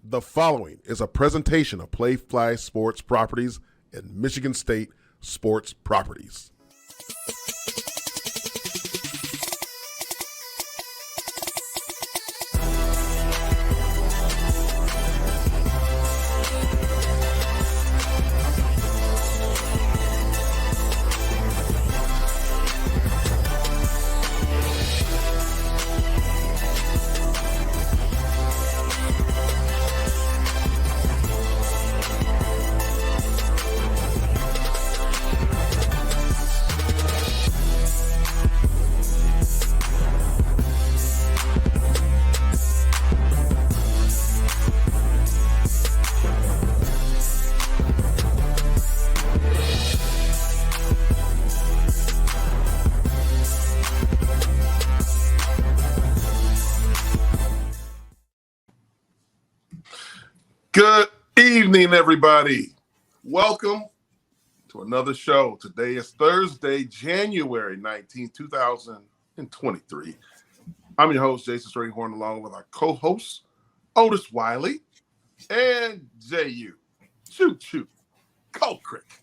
The following is a presentation of Playfly Sports Properties and Michigan State Sports Properties. Good evening, everybody. Welcome to another show. Today is Thursday, January 19, 2023. I'm your host, Jason Strayhorn, along with our co-hosts, Otis Wiley and Jehuu Caulcrick.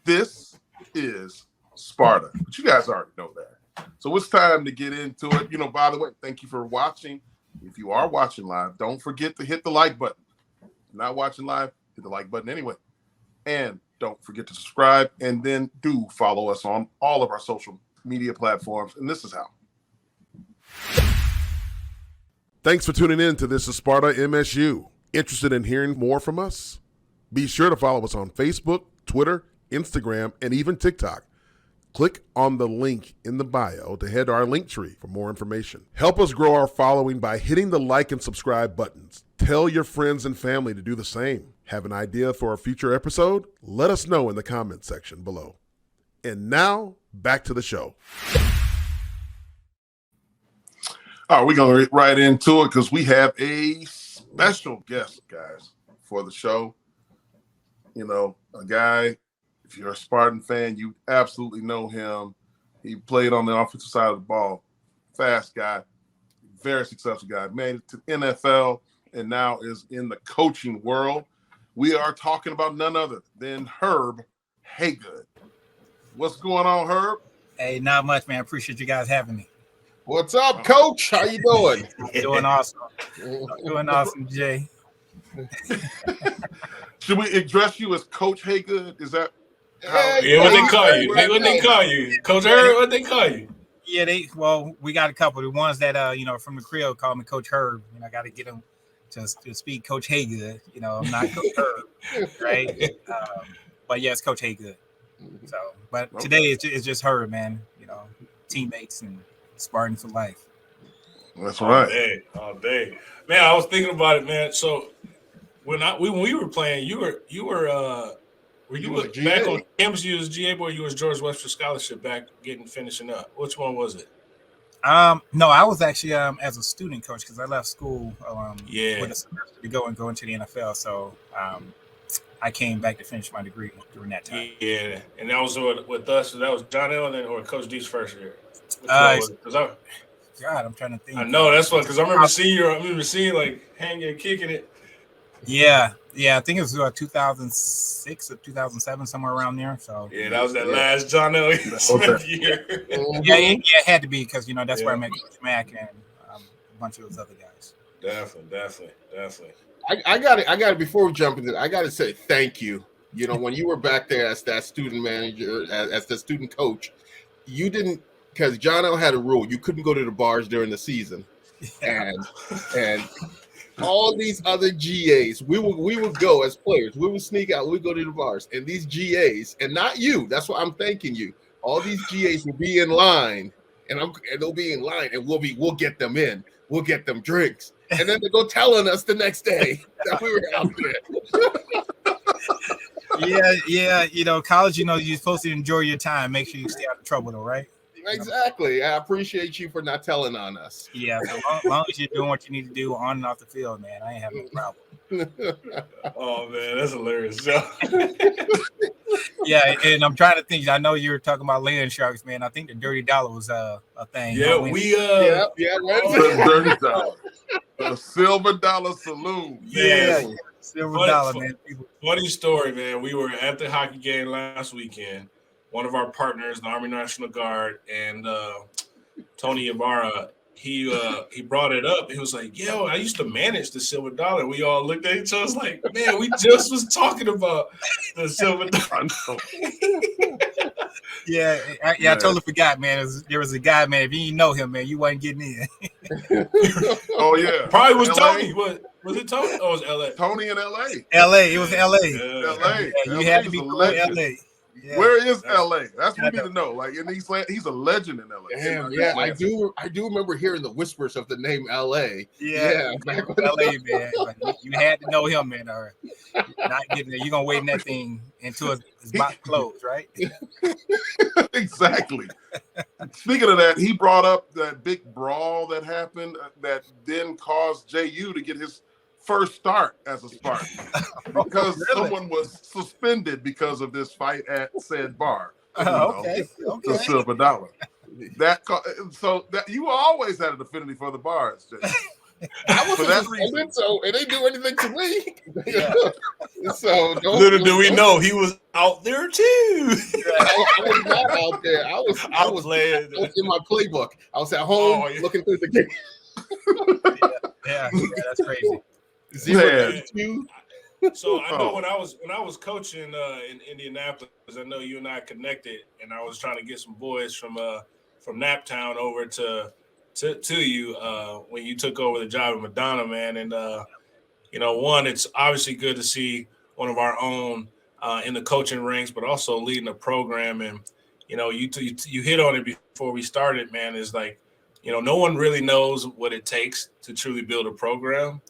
This is Sparta, but you guys already know that. So it's time to get into it. By the way, thank you for watching. If you are watching live, don't forget to hit the like button. Not watching live, hit the like button anyway. And don't forget to subscribe, and then do follow us on all of our social media platforms. And this is how. Thanks for tuning in to This is Sparta MSU. Interested in hearing more from us? Be sure to follow us on Facebook, Twitter, Instagram, and even TikTok. Click on the link in the bio to head to our link tree for more information. Help us grow our following by hitting the like and subscribe buttons. Tell your friends and family to do the same. Have an idea for a future episode? Let us know in the comments section below. And now, back to the show. All right, we're going to get right into it because we have a special guest, guys, for the show. A guy, if you're a Spartan fan, you absolutely know him. He played on the offensive side of the ball. Fast guy, very successful guy. Made it to NFL and now is in the coaching world. We are talking about none other than Herb Haygood. What's going on, Herb? Hey, not much, man. Appreciate you guys having me. What's up, Coach? How you doing? Doing awesome. Doing awesome, Jay. Should we address you as Coach Haygood? Is that what they call you? What they call you? Coach Herb, what they call you? Yeah, we got a couple. The ones that from the Creole call me Coach Herb. I got to get them to speak Coach Haygood. I'm not Coach Herb, right? But yes, Coach Haygood. So, but today it's just Herb, man. Teammates and Spartan for life. That's right. All day, man. I was thinking about it, man. So when we were playing, you were back on campus? You was GA boy. You was George Webster Scholarship back finishing up. Which one was it? No, I was actually as a student coach because I left school with a semester to go into the NFL. So I came back to finish my degree during that time. Yeah, and that was with us. So that was John Ellen or Coach D's first year. God, I'm trying to think. I know that's what because I remember seeing you like hanging, kicking it. Yeah. I think it was 2006 or 2007, somewhere around there. So yeah, that was that last John L. Smith year. It had to be because that's where I met Coach Mack and a bunch of those other guys. Definitely. I got it. Before we jump into it, I got to say thank you. When you were back there as that student manager, as the student coach, you didn't because John L. had a rule: you couldn't go to the bars during the season, and all these other GAs, we would go as players. We would sneak out. We'd go to the bars. And these GAs, and not you, that's why I'm thanking you. All these GAs will be in line, and they'll be in line, and we'll get them in. We'll get them drinks. And then they go telling us the next day that we were out there. Yeah. College, you're supposed to enjoy your time. Make sure you stay out of trouble, though, right? Exactly. I appreciate you for not telling on us. Yeah, so long as you're doing what you need to do on and off the field, man, I ain't having no problem. Oh, man, that's hilarious. Yeah, and I'm trying to think. I know you were talking about land sharks, man. I think the $dirty dollar was a thing. Yeah, Dirty dollar. The Silver Dollar Saloon. Yeah, Yeah. Silver But- Dollar, man. People, Funny story, man. We were at the hockey game last weekend. One of our partners, the Army National Guard, and Tony Ibarra, he brought it up. He was like, "Yo, I used to manage the Silver Dollar." We all looked at each other like, "Man, we just was talking about the Silver Dollar." I totally forgot, man. There was a guy, man. If you didn't know him, man, you wasn't getting in. Oh yeah, Probably was LA? Tony. Was it Tony? Oh, it was LA. Tony in LA. L.A. It was L.A. Yeah. LA. Yeah, you had to LA be is a cool in legend. L.A. Yeah. Where is That's- LA? That's what I we need to know. Like in East Lansing, he's a legend in LA. Damn, In yeah, East I Lansing. do remember hearing the whispers of the name LA. Yeah, back when L.A. man. But you had to know him, man. Or not getting there. You're gonna wait in that thing until it's about to close, right? Exactly. Speaking of that, he brought up that big brawl that happened that then caused Jehuu to get his first start as a Spartan because Really? someone was suspended because of this fight at said bar. Okay. The Silver Dollar. So that you always had an affinity for the bars, Jay. I For wasn't that suspended, reason. so it didn't do anything to me. Yeah. So Little do we know he was out there too. I was not out there. I was playing. in my playbook. I was at home Oh, yeah. looking through the game. Yeah, that's crazy. 0-2. So I know Oh. when I was coaching in Indianapolis, I know you and I connected, and I was trying to get some boys from Naptown over to you when you took over the job at Madonna, man. And one, it's obviously good to see one of our own in the coaching ranks, but also leading a program. And you hit on it before we started, man. Is like, no one really knows what it takes to truly build a program.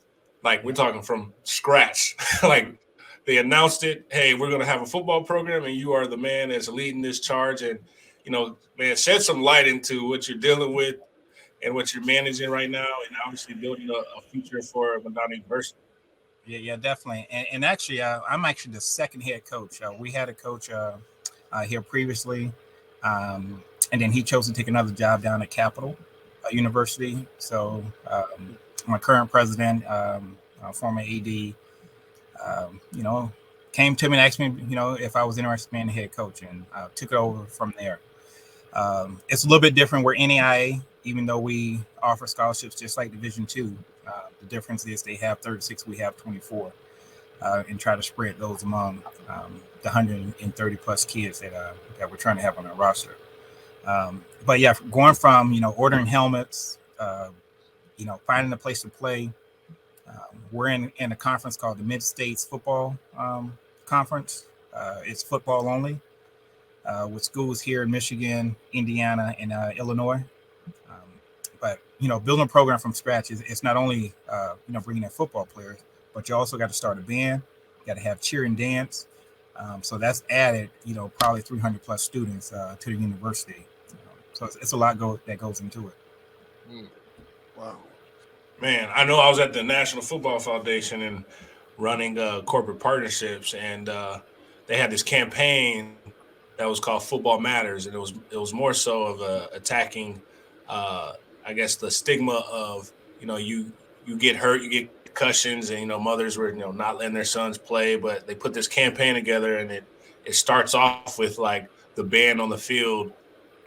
Like we're talking from scratch. Like they announced it, hey, we're going to have a football program, and you are the man that's leading this charge. And man, shed some light into what you're dealing with and what you're managing right now, and obviously building a future for Madonna University. Yeah, definitely. And actually, I'm actually the second head coach. We had a coach here previously, and then he chose to take another job down at Capital University. So my current president, former AD, came to me and asked me, if I was interested in being the head coach, and took it over from there. It's a little bit different. We're NAIA, even though we offer scholarships just like Division II. The difference is they have 36, we have 24, and try to spread those among the 130 plus kids that we're trying to have on our roster. But yeah, going from ordering helmets, finding a place to play. We're in a conference called the Mid-States Football Conference. It's football only, with schools here in Michigan, Indiana, and Illinois. But building a program from scratch it's not only bringing in football players, but you also got to start a band. You got to have cheer and dance. So that's added, probably 300 plus students to the university. So it's a lot that goes into it. Wow. Man, I know I was at the National Football Foundation and running corporate partnerships, and they had this campaign that was called Football Matters, and it was more so of attacking, I guess, the stigma of you get hurt, you get concussions, and mothers were not letting their sons play, but they put this campaign together, and it starts off with like the band on the field,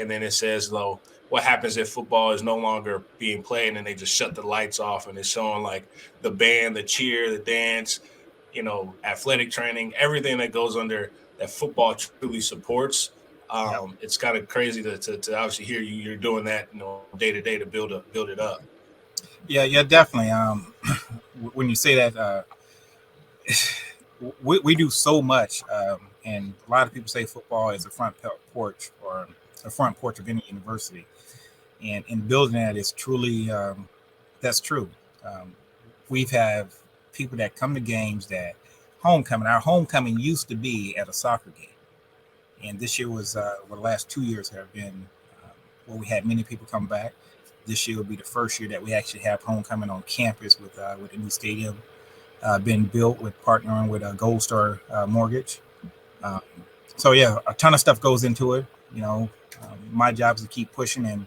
and then it says, what happens if football is no longer being played, and they just shut the lights off, and it's showing like the band, the cheer, the dance, athletic training, everything that goes under that football truly supports. It's kind of crazy to obviously hear you're doing that day to day to build it up. Yeah, definitely. When you say that, we do so much, and a lot of people say football is a front porch or a front porch of any university, and in building that is truly that's true. We've have people that come to games that our homecoming used to be at a soccer game. And this year was, the last 2 years have been where we had many people come back. This year will be the first year that we actually have homecoming on campus with a new stadium being built, with partnering with Gold Star Mortgage. So yeah, a ton of stuff goes into it. My job is to keep pushing and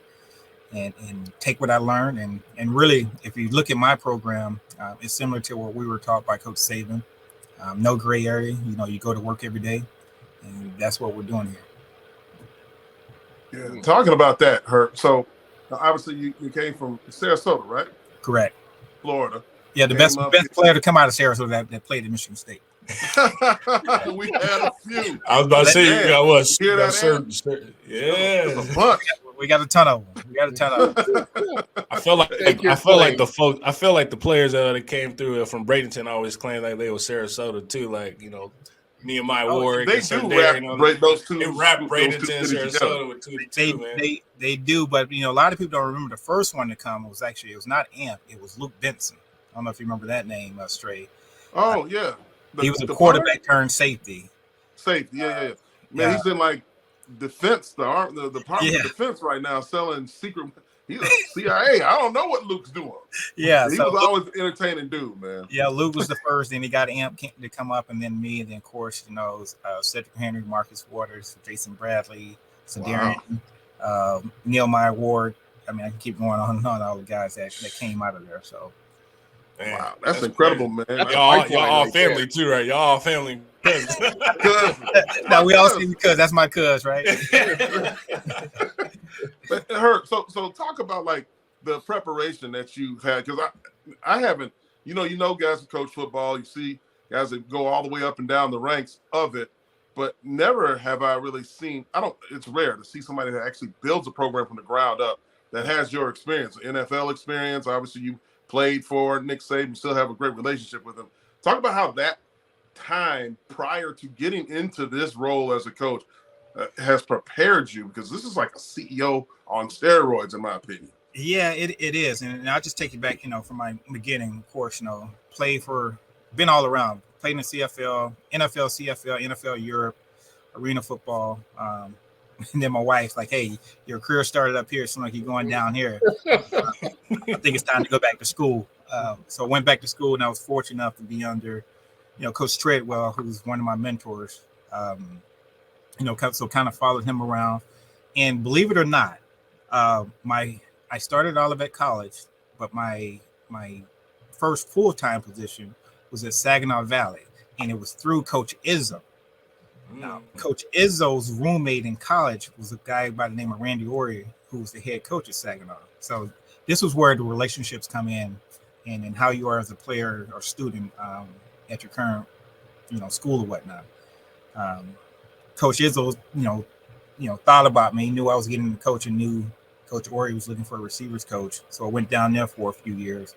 and take what I learned. And really, if you look at my program, it's similar to what we were taught by Coach Saban. No gray area. You go to work every day, and that's what we're doing here. Yeah, talking about that, Herb. So obviously you came from Sarasota, right? Correct. Florida. Yeah, the best player to come out of Sarasota that played at Michigan State. We had a few. I was about to say, you got what? You hear that? Yeah, a bunch. We got a ton of them. I feel like the players that came through from Bradenton always claim like they were Sarasota too. Like Nehemiah Ward. They do rap those two. They rap Bradenton, Sarasota with 2 to 2, man. They do, but a lot of people don't remember the first one to come was not Amp. It was Luke Benson. I don't know if you remember that name, Stray. Oh yeah. He was a quarterback turned safety. Safety, yeah. Man, he's in like defense, the Department of Defense right now selling secret. He's a CIA. I don't know what Luke's doing. Yeah, he was always an entertaining dude, man. Yeah, Luke was the first. Then he got Amp to come up, and then me, and then of course Cedric Henry, Marcus Waters, Jason Bradley, Sadarian, Nehemiah Ward. I mean, I can keep going on and on all the guys that came out of there. So. Man, wow, that's incredible, man. Y'all all family too, right? Y'all all family. Now we all see because that's my cuz, right? But Herb, so talk about like the preparation that you had, because I haven't, guys who coach football, you see guys that go all the way up and down the ranks of it, but never have I really seen. It's rare to see somebody that actually builds a program from the ground up that has your experience, NFL experience. Obviously, you played for Nick Saban, still have a great relationship with him. Talk about how that time prior to getting into this role as a coach has prepared you, because this is like a CEO on steroids, in my opinion. Yeah, it is. And I'll just take you back, from my beginning, of course, been all around, played in the CFL, NFL, CFL, NFL Europe, arena football. And then my wife's like, hey, your career started up here, so like you're going down here. I think it's time to go back to school. So I went back to school, and I was fortunate enough to be under, Coach Treadwell, who's one of my mentors. So kind of followed him around. And believe it or not, I started Olivet College, but my first full-time position was at Saginaw Valley, and it was through Coach Izzo. Now, Coach Izzo's roommate in college was a guy by the name of Randy Ori, who was the head coach at Saginaw. So this was where the relationships come in, and how you are as a player or student at your current, school or whatnot. Coach Izzo, thought about me, knew I was getting into coaching, knew Coach Ori was looking for a receivers coach. So I went down there for a few years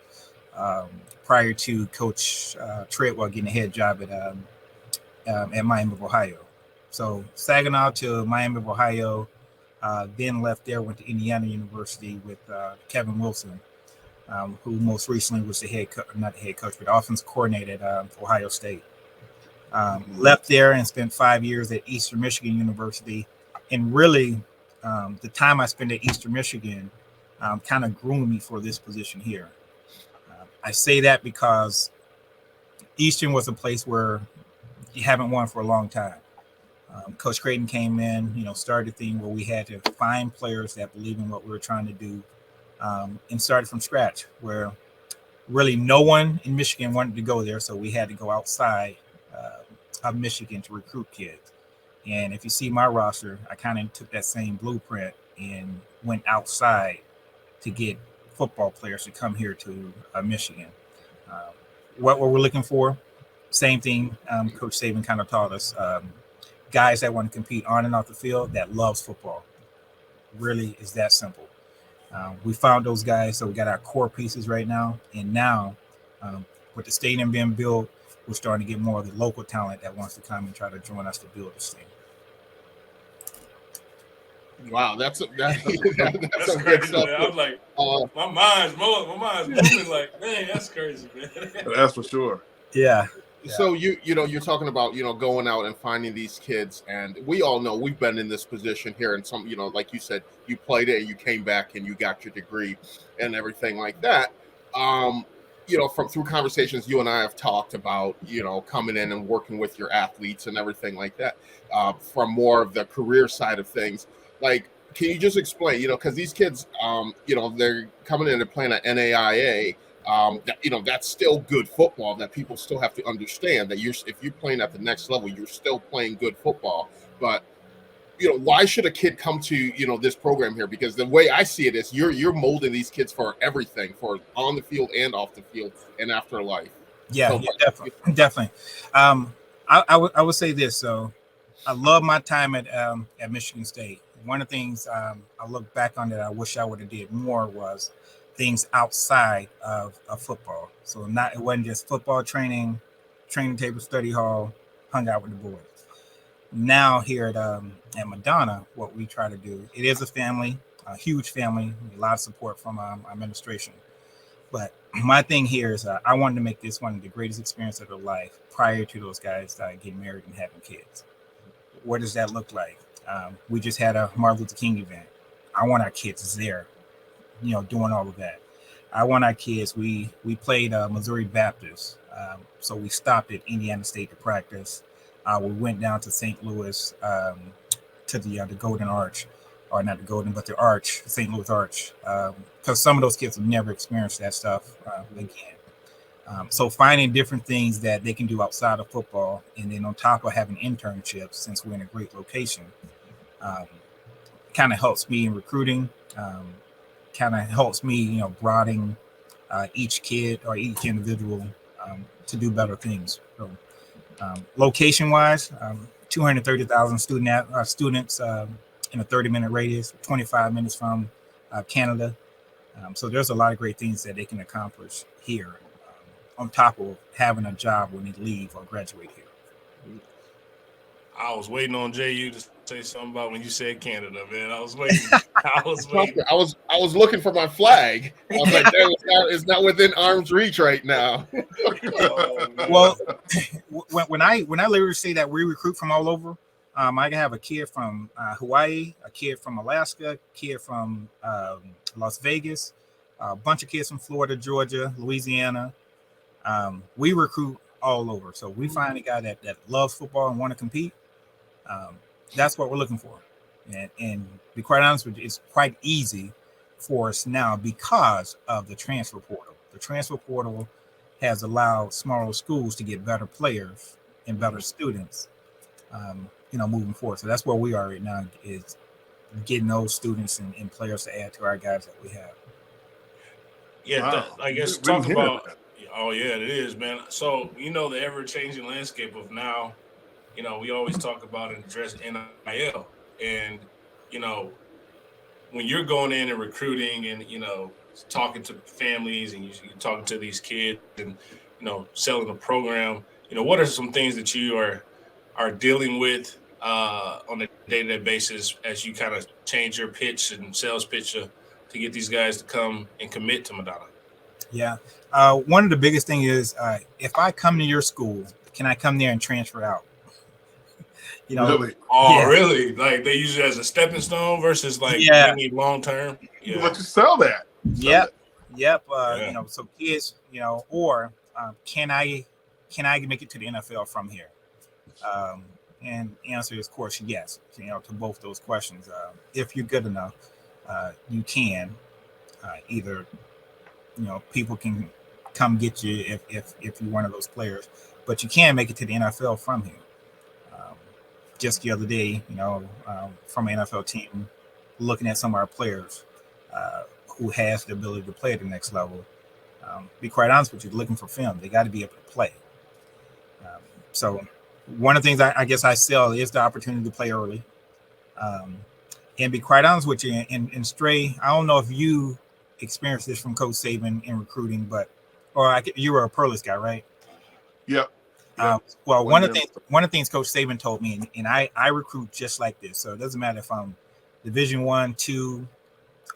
prior to Coach Treadwell getting a head job at Miami of Ohio. So Saginaw to Miami of Ohio, then left there, went to Indiana University with Kevin Wilson, who most recently was not the head coach, but offensive coordinator at Ohio State. Left there and spent 5 years at Eastern Michigan University. And really, the time I spent at Eastern Michigan kind of groomed me for this position here. I say that because Eastern was a place where you haven't won for a long time. Coach Creighton came in, started a thing where we had to find players that believe in what we were trying to do, and started from scratch, where really no one in Michigan wanted to go there. So we had to go outside of Michigan to recruit kids. And if you see my roster, I kind of took that same blueprint and went outside to get football players to come here to Michigan. What we're looking for, same thing Coach Saban kind of taught us. Guys that want to compete on and off the field, that loves football. Really is that simple. We found those guys, so we got our core pieces right now. And now, with the stadium being built, we're starting to get more of the local talent that wants to come and try to join us to build this thing. Wow, that's crazy. I'm like, my mind's moving. Like, man, that's crazy, man. That's for sure. Yeah. So you're talking about going out and finding these kids, and we all know we've been in this position here, and some like you said, you played it and you came back and you got your degree and everything like that. From through conversations you and I have talked about, coming in and working with your athletes and everything like that, from more of the career side of things. Like, can you just explain, because these kids, they're coming in and playing at NAIA, that's still good football that people still have to understand that if you're playing at the next level, you're still playing good football. But, why should a kid come to, this program here? Because the way I see it is you're molding these kids for everything, for on the field and off the field and after life. Yeah, So, definitely. I would say this. So I love my time at Michigan State. One of the things I look back on that I wish I would have did more was things outside of football. So it wasn't just football training table, study hall, hung out with the boys. Now here at Madonna, what we try to do, it is a huge family, a lot of support from our administration. But my thing here is I wanted to make this one of the greatest experiences of their life prior to those guys getting married and having kids. What does that look like? We just had a Martin Luther King event. I want our kids there, doing all of that. I want our kids. We played Missouri Baptist, so we stopped at Indiana State to practice. We went down to St. Louis to the Golden Arch, or not the Golden, but the Arch, St. Louis Arch, because some of those kids have never experienced that stuff again. So finding different things that they can do outside of football, and then on top of having internships, since we're in a great location, kind of helps me in recruiting, kind of helps me, broadening each kid or each individual to do better things. So, location-wise, 230,000 students in a 30-minute radius, 25 minutes from Canada. So there's a lot of great things that they can accomplish here, on top of having a job when they leave or graduate here. I was waiting on Jehuu to say something about when you said Canada, man. I was waiting. I was looking for my flag. I was like, it's not within arm's reach right now. Well, when I literally say that we recruit from all over, I can have a kid from Hawaii, a kid from Alaska, a kid from Las Vegas, a bunch of kids from Florida, Georgia, Louisiana. We recruit all over. So we find a guy that loves football and want to compete. That's what we're looking for. And to be quite honest with you, it's quite easy for us now because of the transfer portal. The transfer portal has allowed smaller schools to get better players and better students, moving forward. So that's where we are right now, is getting those students and players to add to our guys that we have. Yeah, Wow. I guess talk about – oh, yeah, it is, man. So, the ever-changing landscape of now, we always talk about and address NIL. And, when you're going in and recruiting and, talking to families and you're talking to these kids and, selling a program, what are some things that you are dealing with on a day-to-day basis as you kind of change your pitch and sales pitch to get these guys to come and commit to Madonna? Yeah. One of the biggest things is if I come to your school, can I come there and transfer out? Really? Oh, yeah. Really? Like they use it as a stepping stone versus like maybe long term. Yeah. But you sell that. Yep. So kids, or can I make it to the NFL from here? And the answer is, of course, yes. To both those questions. If you're good enough, you can either. People can come get you if you're one of those players, but you can make it to the NFL from here. Just the other day, from an NFL team, looking at some of our players who has the ability to play at the next level. Be quite honest with you, looking for film, they got to be able to play. So one of the things I guess I sell is the opportunity to play early. And be quite honest with you, and Stray, I don't know if you experienced this from Coach Saban in recruiting, you were a Perlis guy, right? Yep. Well, one of the things Coach Saban told me, and I recruit just like this. So it doesn't matter if I'm Division I, II,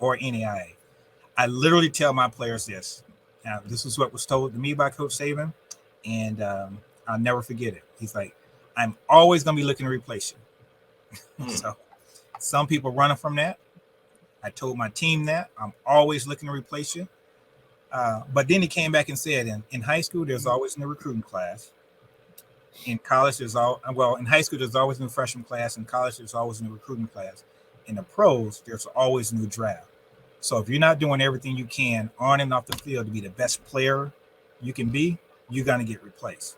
or NAIA. I literally tell my players this. Now, this is what was told to me by Coach Saban, and I'll never forget it. He's like, I'm always going to be looking to replace you. So some people running from that. I told my team that. I'm always looking to replace you. But then he came back and said, in high school, there's always a new recruiting class. In college, in high school, there's always a new freshman class. In college, there's always a new recruiting class. in the pros, there's always a new draft. So if you're not doing everything you can on and off the field to be the best player you can be, you're going to get replaced.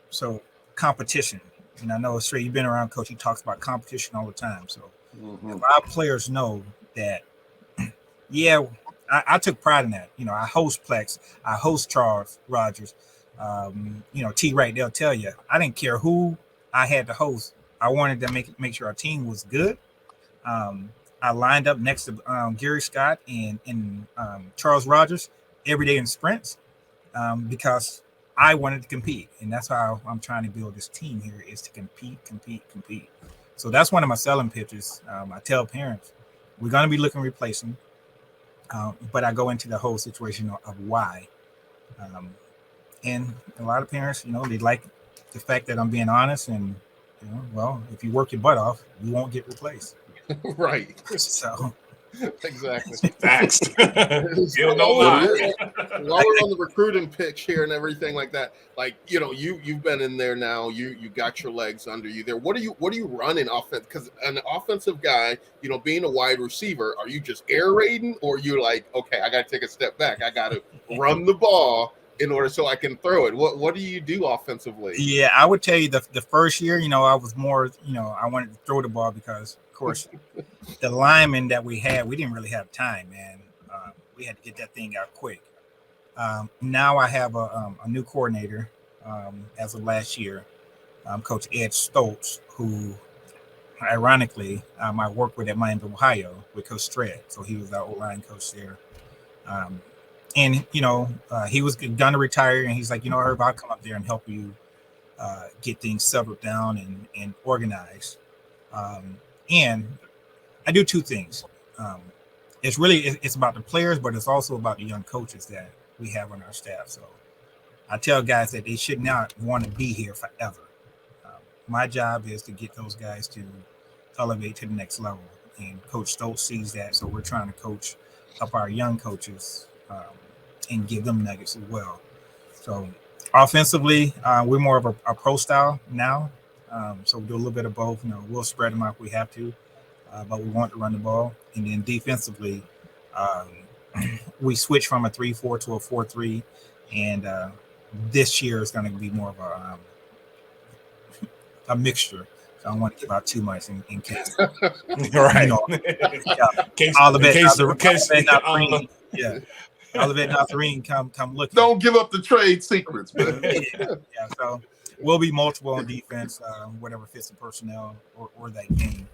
So competition, and I know Stray, you've been around, Coach, he talks about competition all the time. So if our players know that, yeah, I took pride in that. You know, I host Plex, I host Charles Rogers, you know, T. Wright, they'll tell you, I didn't care who I had to host. I wanted to make sure our team was good. I lined up next to Gary Scott and Charles Rogers every day in sprints because I wanted to compete. And that's how I'm trying to build this team here, is to compete. So that's one of my selling pitches. I tell parents, we're going to be looking to replace them. But I go into the whole situation of why. And a lot of parents, you know, they like the fact that I'm being honest and, you know, well, if you work your butt off, you won't get replaced. Right. So exactly. Facts. While we're on the recruiting pitch here and everything like that, like, you know, you've been in there now, you got your legs under you there. What are you running offense? Because an offensive guy, you know, being a wide receiver, are you just air raiding, or you're like, okay, I got to take a step back, I got to run the ball in order so I can throw it? What do you do offensively? Yeah, I would tell you the first year, you know, I was more, you know, I wanted to throw the ball because, of course, the linemen that we had, we didn't really have time, man. We had to get that thing out quick. Now I have a new coordinator as of last year, Coach Ed Stoltz, who, ironically, I worked with at Miami, Ohio, with Coach Stred. So he was our O-line coach there. And, you know, he was going to retire, and he's like, you know, Herb, I'll come up there and help you get things settled down and organized. And I do two things. It's about the players, but it's also about the young coaches that we have on our staff. So I tell guys that they should not want to be here forever. My job is to get those guys to elevate to the next level. And Coach Stoltz sees that, so we're trying to coach up our young coaches and give them nuggets as well. So offensively, we're more of a pro style now. So we do a little bit of both. You know, we'll spread them out if we have to, but we want to run the ball. And then defensively, we switch from a 3-4 to a 4-3, and this year is going to be more of a mixture. So I don't want to give out too much in case. Right. You know, all of it, yeah. All of it, not the ring, come look. Don't give up the trade secrets, man. Yeah. So we'll be multiple on defense, whatever fits the personnel or that game.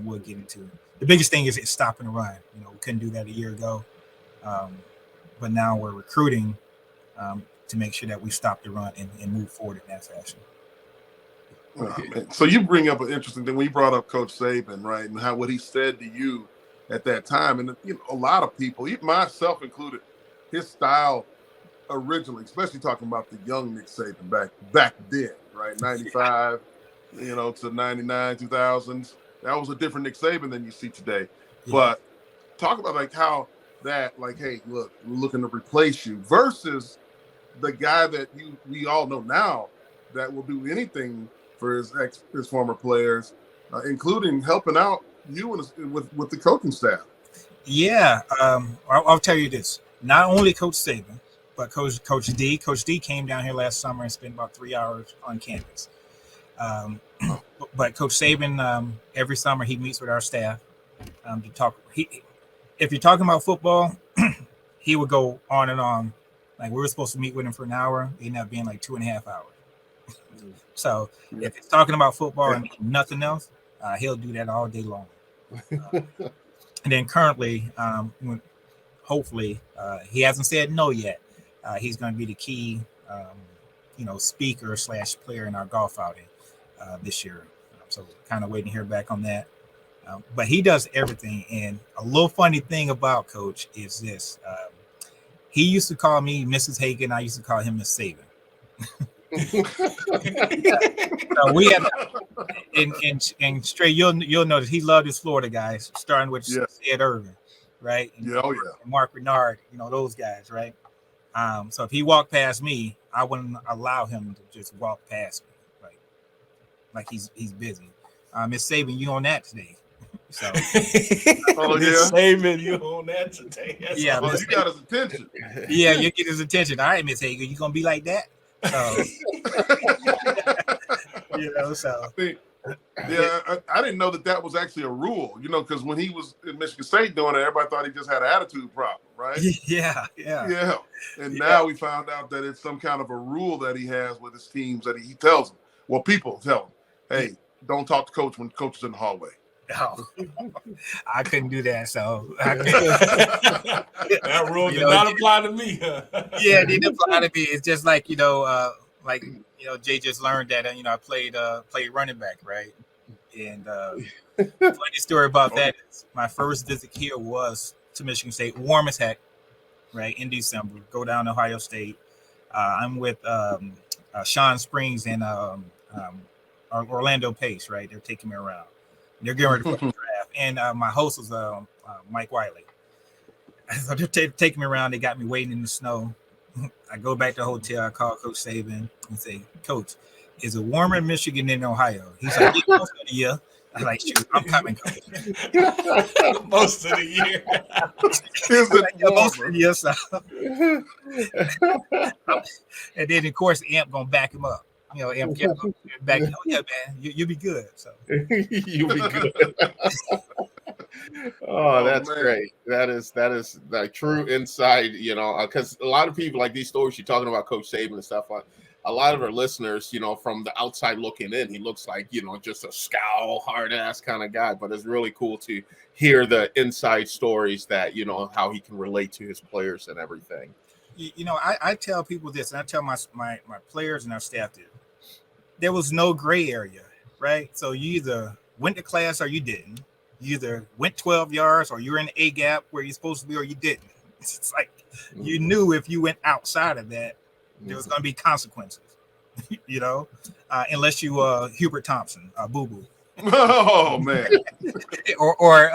We'll get into. The biggest thing is stopping the run. You know, we couldn't do that a year ago, but now we're recruiting to make sure that we stop the run and move forward in that fashion. So you bring up an interesting thing when you brought up Coach Saban, right, and how what he said to you at that time, and you know, a lot of people, even myself included, his style originally, especially talking about the young Nick Saban back then, right, 95, you know, to 99, 2000s. That was a different Nick Saban than you see today. Yeah. But talk about like how that, like, hey, look, we're looking to replace you versus the guy that we all know now that will do anything for his former players, including helping out you with the coaching staff. Yeah, I'll tell you this. Not only Coach Saban, but Coach D. Coach D came down here last summer and spent about 3 hours on campus. But Coach Saban, every summer he meets with our staff to talk. If you're talking about football, he would go on and on. Like, we were supposed to meet with him for an hour. It ended up being like 2.5 hours. So if he's talking about football and nothing else, he'll do that all day long. And then currently, hopefully, he hasn't said no yet. He's going to be the key, speaker / player in our golf outing this year. So kind of waiting to hear back on that. But he does everything. And a little funny thing about Coach is this. He used to call me Mrs. Haygood. I used to call him Miss Saban. So we have, and Stray, you'll notice he loved his Florida guys, starting with Ed Irvin, right? And, and Mark Renard, those guys, right? So if he walked past me, I wouldn't allow him to just walk past me, like he's busy. Miss Saban, you on that today? So, Oh, yeah? Saving you on that today. That's Yeah, Well, all. you got his attention. yeah, you get his attention. All right, Miss Haygood, you gonna be like that? So, so I didn't know that was actually a rule, because when he was in Michigan State doing it, everybody thought he just had an attitude problem, right? yeah. And now we found out that it's some kind of a rule that he has with his teams that he tells them. Well, people tell him, hey, don't talk to coach when coach is in the hallway. Oh, I couldn't do that. So that rule did not apply to me. Yeah, it didn't apply to me. It's just like Jay just learned that I played running back, right? And funny story about that is my first visit here was to Michigan State, warm as heck, right, in December. Go down to Ohio State. I'm with Sean Springs and Orlando Pace, right? They're taking me around. They're getting ready for the draft, and my host was Mike Wiley. So they're taking me around. They got me waiting in the snow. I go back to the hotel. I call Coach Saban and say, "Coach, is it warmer in Michigan than Ohio?" He's like, "Yeah, most of the year." I'm like, "Shoot, I'm coming, Coach." Most of the year. Most of the year, so. And then of course, Amp gonna back him up. Amp gonna back. Oh yeah, man, you'll be good. So you'll be good. Oh, that's great. That is like true insight, because a lot of people like these stories you're talking about Coach Saban and stuff. A lot of our listeners, from the outside looking in, he looks like, just a scowl, hard ass kind of guy. But it's really cool to hear the inside stories that, how he can relate to his players and everything. I tell people this, and I tell my players and our staff this. There was no gray area, right? So you either went to class or you didn't. You either went 12 yards or you're in the A gap where you're supposed to be or you didn't. It's like you knew if you went outside of that, there was going to be consequences, unless you Hubert Thompson, Boo Boo. Oh, man. or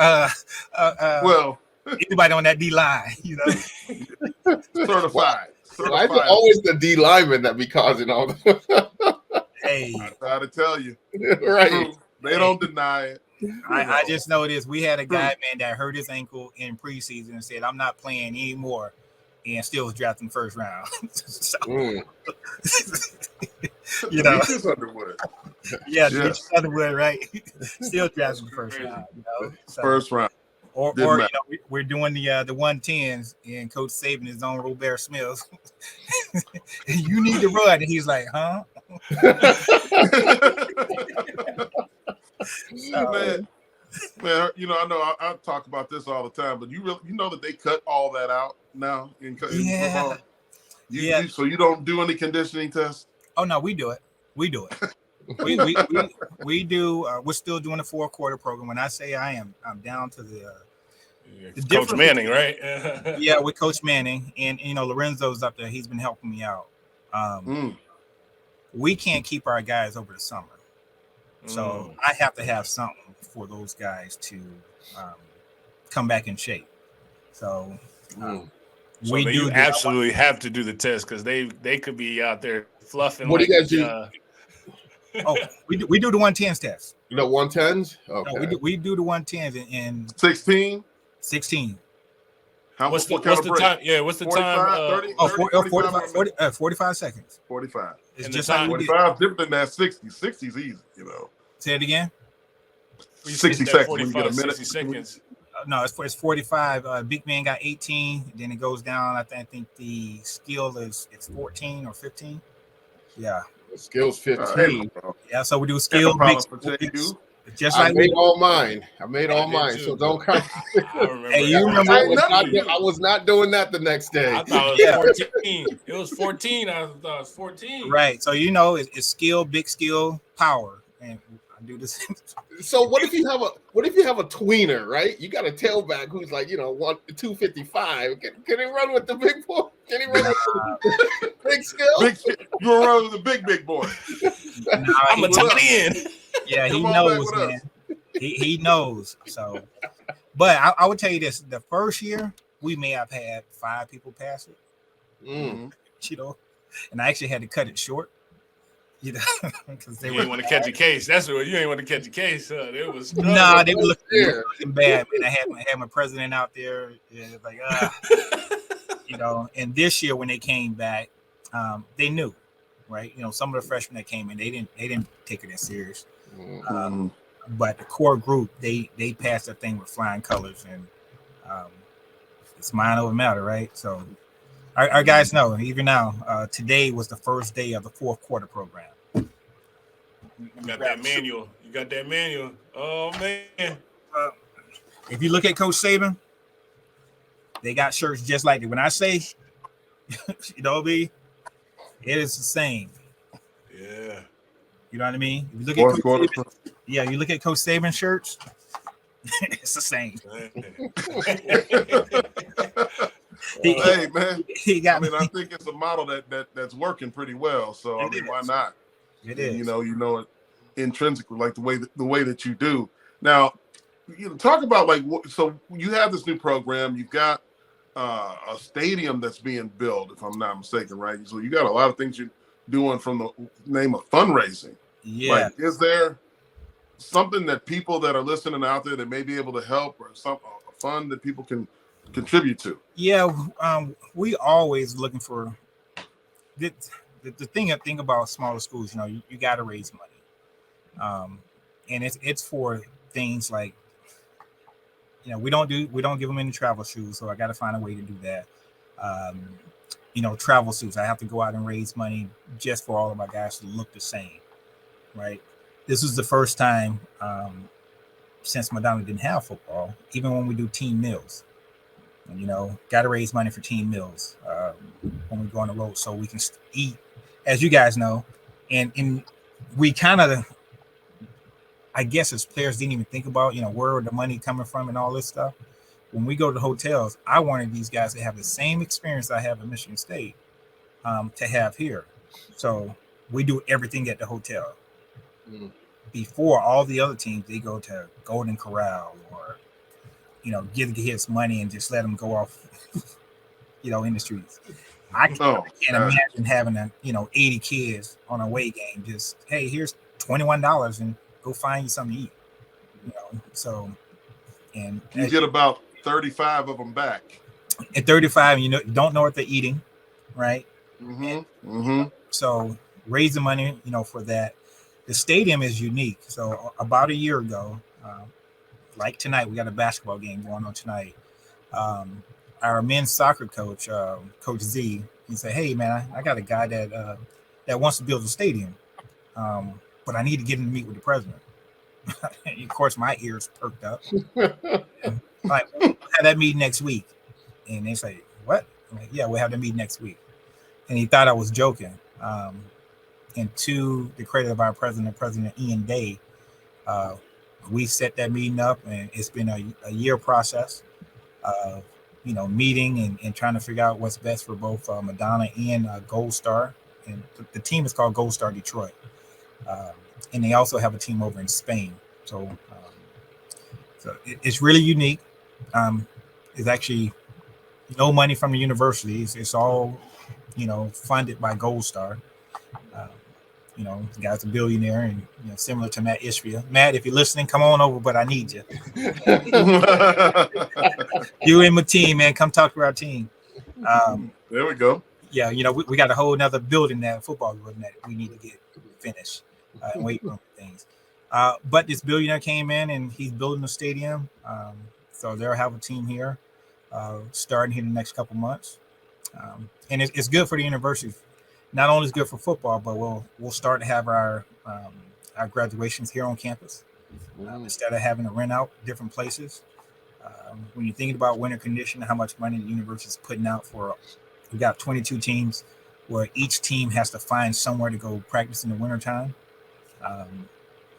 well, anybody on that D line, certified. Why is it always the D lineman that be causing all the Hey, I try to tell you. Right. They don't deny it. I just know this. We had a guy, man, that hurt his ankle in preseason and said, "I'm not playing anymore," and still was drafted in the first round. So, Demetrius Underwood. Yeah, Demetrius Underwood, right? Still drafted in the first round. So, first round. Or we're doing the 110s, and Coach Saban is on Robert Smith. You need to run, and he's like, "Huh?" Man, I know I talk about this all the time, but you know that they cut all that out now in football. So you don't do any conditioning tests? Oh no, we do it. We do. We do. We're still doing the 4-quarter program. When I say I'm down to the Coach Manning, right? Yeah, with Coach Manning, and Lorenzo's up there. He's been helping me out. We can't keep our guys over the summer, so I have to have something for those guys to come back in shape. So you absolutely have to do the test because they could be out there fluffing. What do you guys do? We do the 110s test. 110s? Okay. No, we do the 110s in 16. 16. What's the time? Yeah, what's the 45, time? 30, 45 seconds. 45. It's And just the time- like 45 different than that 60. 60 is easy, Say it again. 60 seconds. 45, when you get a minute. 60 seconds. No, it's 45. Big man got 18. Then it goes down. I think the skill it's 14 or 15. Yeah. The skill's 15. Yeah. So we do skill. Just I like made all mine. So don't come. I remember. Hey, you remember? I was not doing that the next day. I thought it was 14. It was 14. I thought it was 14. Right. So it's skill, big skill, power, and I do this. So what if you have a tweener, right? You got a tailback who's like 255. Can he run with the big boy? Can he run with the big skill? You gonna run with the big boy? I'm gonna tuck it in. Yeah, he knows, man. He knows. So, but I would tell you this: the first year we may have had 5 people pass it. And I actually had to cut it short. you know, because they You were ain't want to catch a case. That's what you ain't want to catch a case. It was nah, they were Yeah. looking bad. Man, I had my president out there, like you know. And this year when they came back, they knew, right? You know, some of the freshmen that came in, they didn't take it as serious. But the core group, they passed that thing with flying colors, and it's mind over matter, right? So our guys know even now. Today was the first day of the fourth quarter program. You got that manual. You got that manual. Oh man! If you look at Coach Saban, they got shirts just like it. When I say, you know, it is the same. Yeah. You know what I mean? If you look at Fourth Coach Saban, yeah, you look at Coach Saban shirts, it's the same. Hey man, He got. I mean, I think it's a model that's working pretty well. So I mean, why not? It And, is. you know it intrinsically, like the way that you do. Now, you know, talk about like so you have this new program. You've got a stadium that's being built, if I'm not mistaken, right? So you got a lot of things you're doing from the name of fundraising. Yeah. Like, is there something that people that are listening out there that may be able to help, or a fund that people can contribute to? Yeah. We always looking for the thing about smaller schools. You know, you got to raise money, and it's for things like, you know, we don't give them any travel shoes, so I got to find a way to do that. You know, travel suits. I have to go out and raise money just for all of my guys to look the same, right? This was the first time since Madonna didn't have football, even when we do team meals. And, you know, got to raise money for team meals when we go on the road so we can eat, as you guys know. And we kind of, I guess as players didn't even think about, you know, where the money coming from and all this stuff. When we go to the hotels, I wanted these guys to have the same experience I have at Michigan State to have here. So we do everything at the hotel. Before all the other teams, they go to Golden Corral or, you know, give the kids money and just let them go off, you know, in the streets. I can't imagine having 80 kids on a away game. Just, hey, here's $21 and go find you something to eat. You know, so and you get about 35 of them back. At 35, you don't know what they're eating, right? So raise the money, you know, for that. The stadium is unique. So about a year ago, like tonight, we got a basketball game going on tonight. Our men's soccer coach, Coach Z, he said, "Hey man, I got a guy that wants to build a stadium, but I need to get him to meet with the president." Of course, my ears perked up. Like, we'll have that meeting next week, and they say, "What?" I'm like, "Yeah, we'll have that meeting next week." And he thought I was joking. And to the credit of our president, President Ian Day, we set that meeting up, and it's been a year process of, you know, meeting and trying to figure out what's best for both Madonna and Gold Star. And the team is called Gold Star Detroit. And they also have a team over in Spain. So it's really unique. It's actually no money from the university. It's all, you know, funded by Gold Star. You know, the guy's a billionaire, and, you know, similar to Matt Ishbia. Matt, if you're listening, come on over, but I need you. You and my team, man, come talk to our team. There we go. Yeah, you know, we got a whole nother building, that football building that we need to get finished and weight room things. But this billionaire came in and he's building a stadium. So they'll have a team here starting here in the next couple months. And it's good for the university. Not only is it good for football, but we'll start to have our graduations here on campus instead of having to rent out different places. When you're thinking about winter condition, how much money the university is putting out for, we got 22 teams where each team has to find somewhere to go practice in the wintertime.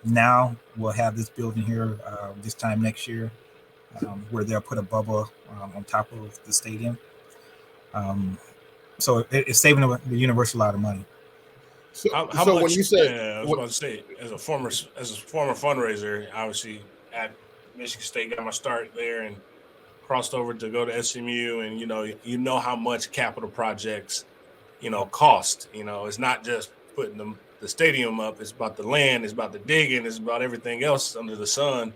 Now we'll have this building here this time next year where they'll put a bubble on top of the stadium. So it's saving the university a lot of money. So how so much? when you say, I was about to say, as a former fundraiser, obviously at Michigan State, got my start there and crossed over to go to SMU, and you know how much capital projects cost. It's not just putting the the stadium up. It's about the land. It's about the digging. It's about everything else under the sun.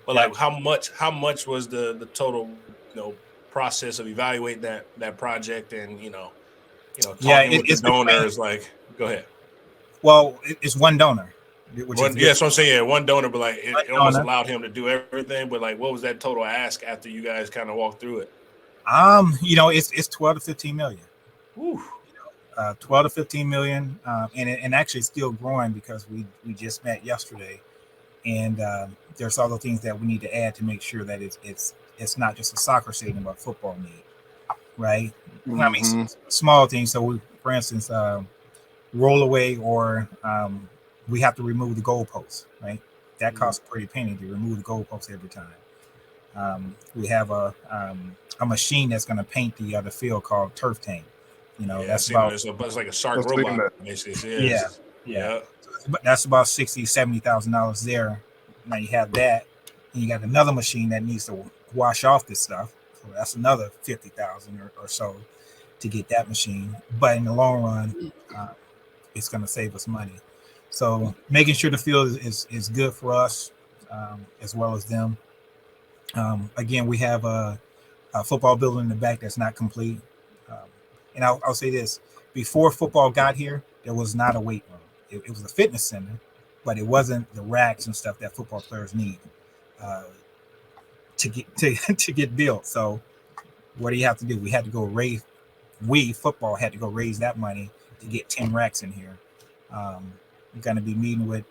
But like, how much was the total, process of evaluating that project and talking with the donors? Like, go ahead. Well, it's one donor. That's what I'm saying. Yeah, one donor, but like it almost allowed him to do everything. But like, what was that total ask after you guys kind of walked through it? It's 12 to 15 million. Whew. 12 to 15 million, and actually still growing because we just met yesterday, and there's other things that we need to add to make sure that it's not just a soccer stadium but football need, right? Mm-hmm. I mean, small things. So for instance, roll away or we have to remove the goalposts, right? That costs a pretty penny to remove the goalposts every time. We have a machine that's going to paint the field called Turf Tank. That's about it's like a shark robot, basically. Yeah. But that's about $60,000-$70,000 there. Now you have that, and you got another machine that needs to wash off this stuff. So that's another $50,000 or so to get that machine. But in the long run, it's going to save us money. So making sure the field is good for us as well as them. Again, we have a football building in the back that's not complete. And I'll say this, before football got here, there was not a weight room. It was a fitness center, but it wasn't the racks and stuff that football players need to get built. So what do you have to do? We had to go football had to go raise that money to get 10 racks in here. We're going to be meeting with,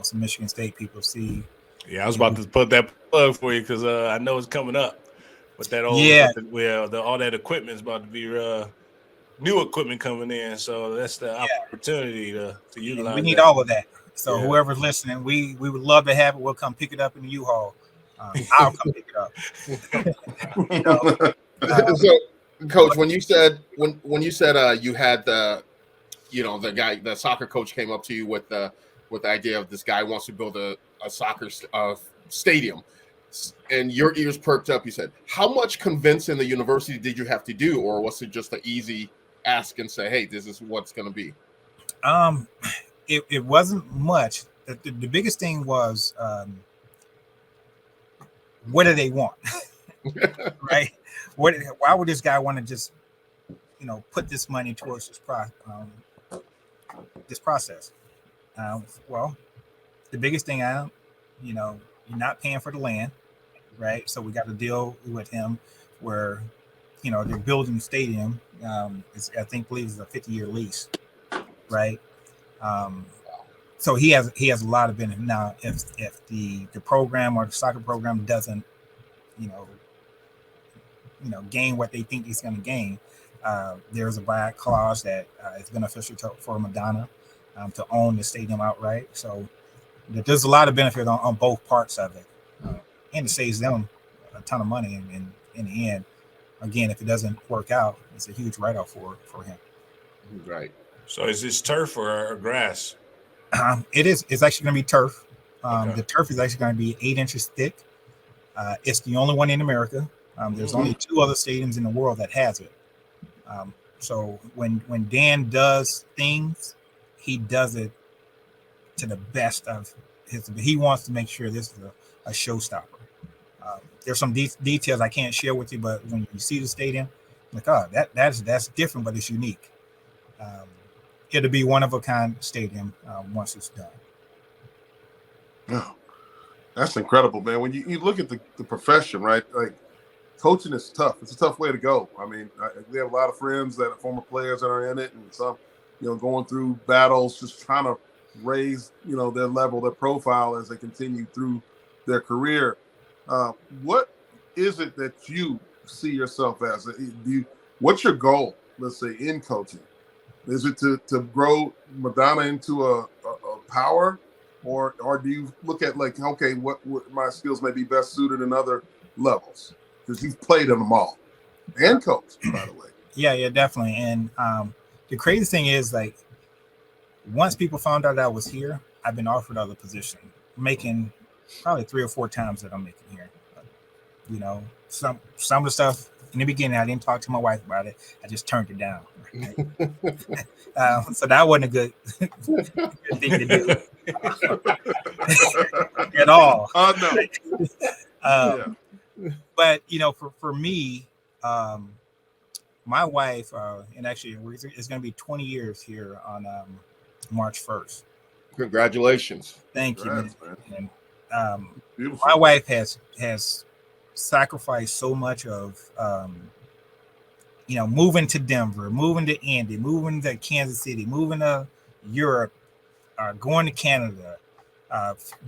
some Michigan State people, see. Yeah, I was about to put that plug for you because I know it's coming up. With that old, all that equipment is about to be new equipment coming in, so that's the opportunity to utilize. We need all of that. So whoever's listening, we would love to have it. We'll come pick it up in the U-Haul. I'll come pick it up. So, Coach, when you said you had the soccer coach came up to you with the idea of this guy wants to build a soccer stadium, and your ears perked up, you said, how much convincing the university did you have to do, or was it just an easy ask and say, hey, this is what's going to be? It wasn't much. The biggest thing was, what do they want? Right? Why would this guy want to just, put this money towards this process? Well, the biggest thing, you're not paying for the land, right? So we got to deal with him where, they're building the stadium. I believe it's a 50-year lease, right? So he has a lot of benefit. Now, if the program or the soccer program doesn't, gain what they think he's going to gain, there's a buyout clause that is beneficial for Madonna to own the stadium outright. So there's a lot of benefit on both parts of it, and it saves them a ton of money. And in the end, again, if it doesn't work out, it's a huge write-off for him. Right. So is this turf or grass? It is. It's actually going to be turf. The turf is actually going to be 8 inches thick. It's the only one in America. There's only 2 other stadiums in the world that has it. So when Dan does things, he does it to the best of his. He wants to make sure this is a showstopper. There's some details I can't share with you, but when you see the stadium, like, that's different, but it's unique. It'll be one of a kind stadium once it's done. Oh, that's incredible, man. When you look at the profession, right? Like, coaching is tough. It's a tough way to go. I mean, we have a lot of friends that are former players that are in it, and some, going through battles, just trying to raise, their level, their profile as they continue through their career. What is it that you see yourself as? What's your goal, let's say, in coaching? Is it to grow Madonna into a power, or do you look at like, okay, what my skills may be best suited in other levels? Because you've played in them all and coached, by the way. Yeah, definitely. And the crazy thing is, like, once people found out I was here, I've been offered other positions, making probably 3 or 4 times that I'm making here. Some of the stuff in the beginning, I didn't talk to my wife about it. I just turned it down. So that wasn't a good thing to do at all. Oh no. But for me, my wife, and actually, it's going to be 20 years here on March 1st. Congratulations! Thank you, man. And Beautiful. my wife has sacrificed so much of moving to Denver, moving to Indy, moving to Kansas City, moving to Europe, going to Canada,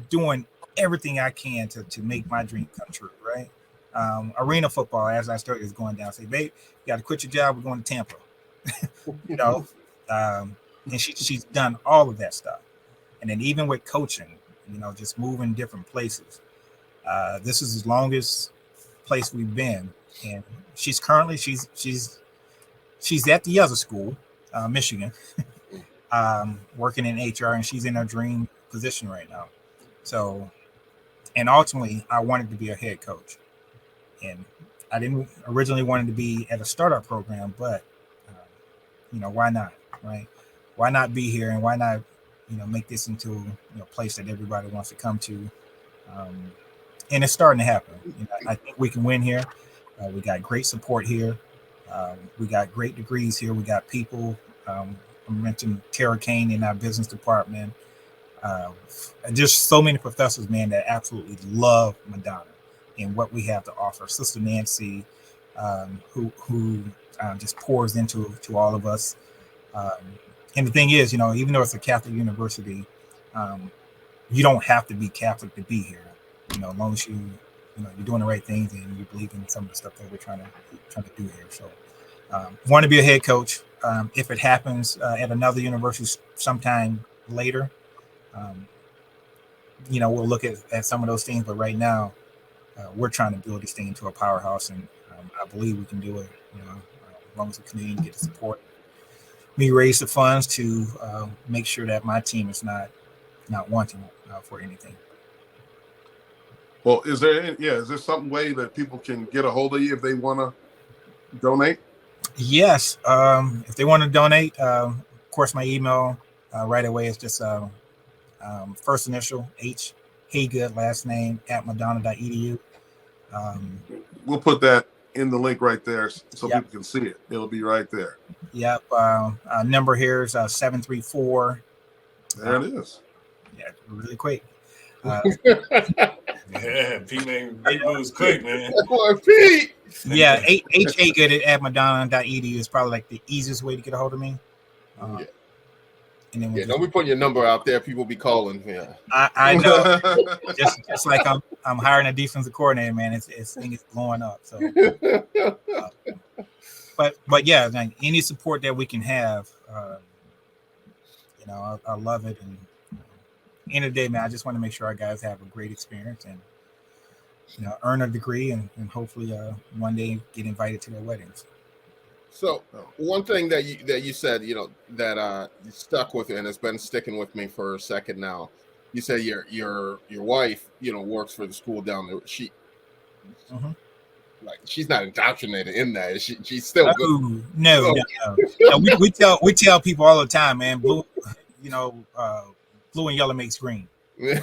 doing everything I can to make my dream come true, right? Arena football, as I started, is going down. I say, babe, you got to quit your job. We're going to Tampa. And she's done all of that stuff. And then even with coaching, just moving different places. This is the longest place we've been, and she's currently she's at the other school, Michigan, working in HR, and she's in her dream position right now. So, and ultimately, I wanted to be a head coach, and I didn't originally wanted to be at a startup program, but why not, right? Why not be here, and why not make this into a place that everybody wants to come to, and it's starting to happen. I think we can win here. We got great support here. We got great degrees here. We got people. I mentioned Tara Kane in our business department. Just so many professors, man, that absolutely love Madonna and what we have to offer. Sister Nancy, who just pours into all of us. And the thing is, even though it's a Catholic university, you don't have to be Catholic to be here. As long as you're doing the right things and you believe in some of the stuff that we're trying to do here. So, want to be a head coach. If it happens at another university sometime later, we'll look at some of those things. But right now, we're trying to build this thing into a powerhouse, and I believe we can do it. As long as the community gets the support. Me raise the funds to make sure that my team is not wanting for anything. Well, is there some way that people can get a hold of you if they want to donate? Yes. If they want to donate, of course, my email right away is just first initial H, Haygood, last name @madonna.edu. We'll put that in the link right there so Yep. people can see it. It'll be right there. Yep. Number here is 734. There it is. Yeah, really quick. Yeah, Pete made big moves quick, man. Boy, Pete. Yeah, Haygood @madonna.edu is probably like the easiest way to get a hold of me. Yeah. And then Yeah, don't be putting your number out there. People be calling. Yeah, I know. just like I'm hiring a defensive coordinator, man. It's thing is blowing up. So, but yeah, like any support that we can have, I love it. And end of the day, man, I just want to make sure our guys have a great experience and earn a degree and hopefully one day get invited to their weddings. So one thing that you said, that you stuck with it, and it's been sticking with me for a second now. You said your wife, works for the school down there. She, she's not indoctrinated in that. She's still good. No. We tell people all the time, man. Blue, blue and yellow makes green. And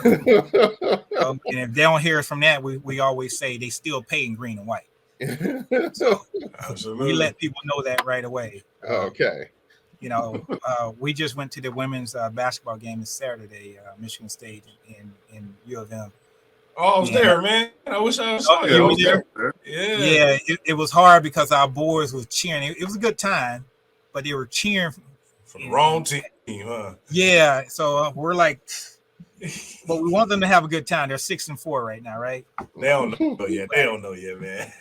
if they don't hear us from that, we always say they still pay in green and white. So Absolutely. we let people know that right away. Okay. We just went to the women's basketball game this Saturday, Michigan State and U of M. Oh, I was there, man. I wish I saw you. You were there? Yeah. It was hard because our boys was cheering. It was a good time, but they were cheering for the wrong team, huh? Yeah, so we're like, but we want them to have a good time. They're 6-4 right now, right? They don't know yet. They don't know yet, man.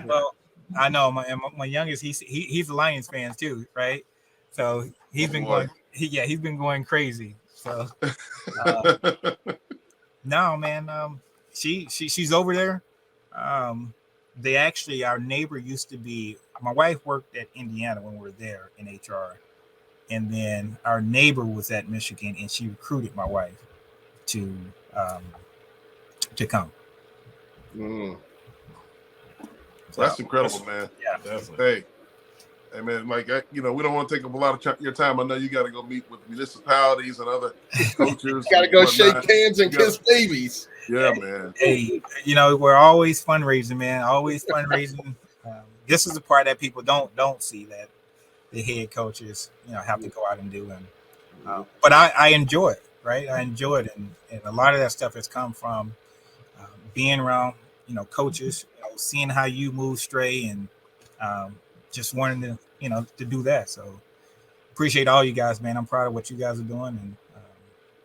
Well, I know my youngest. He's a Lions fan too, right? So he's been going. He's been going crazy. So no, man. She's over there. They actually, our neighbor used to be. My wife worked at Indiana when we were there in HR, and then our neighbor was at Michigan, and she recruited my wife to come. So that's incredible, man. Yeah, definitely. Hey, man, like, we don't want to take up a lot of your time. I know you got to go meet with municipalities and other coaches. Got to go shake hands and kiss babies. Yeah, man. Hey, we're always fundraising, man. Always fundraising. This is the part that people don't see, that the head coaches, have to go out and do. And but I enjoy it, right? I enjoy it, and a lot of that stuff has come from being around, coaches, seeing how you move, Stray, and just wanting to, to do that. So appreciate all you guys, man. I'm proud of what you guys are doing, and